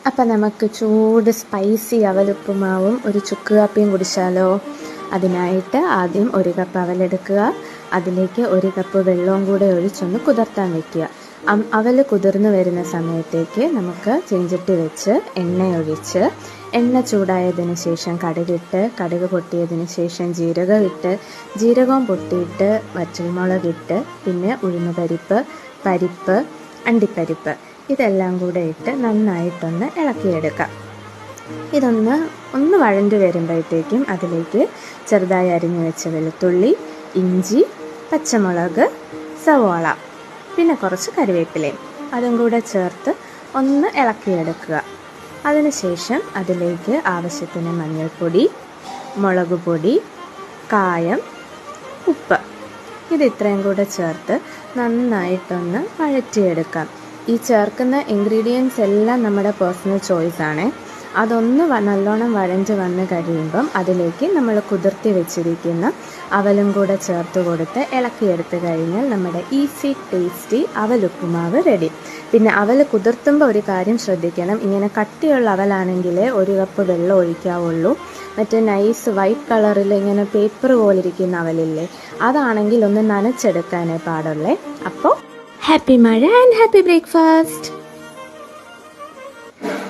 അപ്പം നമുക്ക് ചൂട് സ്പൈസി അവലുപ്പുമാവും ഒരു ചുക്ക് കാപ്പിയും കുടിച്ചാലോ? അതിനായിട്ട് ആദ്യം 1 കപ്പ് അവലെടുക്കുക. അതിലേക്ക് 1 കപ്പ് വെള്ളവും കൂടെ ഒഴിച്ചൊന്ന് കുതിർത്താൻ വയ്ക്കുക. അവൽ കുതിർന്ന് വരുന്ന സമയത്തേക്ക് നമുക്ക് ചീഞ്ചട്ടി വെച്ച് എണ്ണയൊഴിച്ച് എണ്ണ ചൂടായതിന് ശേഷം കടുക് പൊട്ടിയതിന് ശേഷം ജീരകവും പൊട്ടിയിട്ട് വറ്റൽമുളകിട്ട് പിന്നെ ഉഴുന്നുപരിപ്പ്, പരിപ്പ്, അണ്ടിപ്പരിപ്പ് ഇതെല്ലാം കൂടെ ഇട്ട് നന്നായിട്ടൊന്ന് ഇളക്കിയെടുക്കാം. ഇതൊന്ന് വഴണ്ട് വരുമ്പോഴത്തേക്കും അതിലേക്ക് ചെറുതായി അരിഞ്ഞു വെച്ച വെളുത്തുള്ളി, ഇഞ്ചി, പച്ചമുളക്, സവോള പിന്നെ കുറച്ച് കറിവേപ്പിലയും അതും കൂടെ ചേർത്ത് ഒന്ന് ഇളക്കിയെടുക്കുക. അതിനുശേഷം അതിലേക്ക് ആവശ്യത്തിന് മഞ്ഞൾപ്പൊടി, മുളക് പൊടി, കായം, ഉപ്പ് ഇത്രയും കൂടെ ചേർത്ത് നന്നായിട്ടൊന്ന് വഴറ്റിയെടുക്കാം. ഈ ചേർക്കുന്ന ഇൻഗ്രീഡിയൻസ് എല്ലാം നമ്മുടെ പേഴ്സണൽ ചോയ്സാണ്. അതൊന്ന് നല്ലോണം വഴഞ്ഞ് വന്ന് കഴിയുമ്പം അതിലേക്ക് നമ്മൾ കുതിർത്തി വെച്ചിരിക്കുന്ന അവലും കൂടെ ചേർത്ത് കൊടുത്ത് ഇളക്കിയെടുത്ത് കഴിഞ്ഞാൽ നമ്മുടെ ഈസി ടേസ്റ്റി അവലുപ്പുമാവ് റെഡി. പിന്നെ അവൽ കുതിർത്തുമ്പോൾ ഒരു കാര്യം ശ്രദ്ധിക്കണം, ഇങ്ങനെ കട്ടിയുള്ള അവലാണെങ്കിൽ 1 കപ്പ് വെള്ളം ഒഴിക്കാവുള്ളൂ. മറ്റേ നൈസ് വൈറ്റ് കളറിൽ ഇങ്ങനെ പേപ്പർ പോലിരിക്കുന്ന അവലില്ലേ, അതാണെങ്കിൽ ഒന്ന് നനച്ചെടുക്കാനേ പാടുള്ളേ. അപ്പോൾ ഹാപ്പി മഴ ആൻഡ് ഹാപ്പി ബ്രേക്ക്ഫാസ്റ്റ്.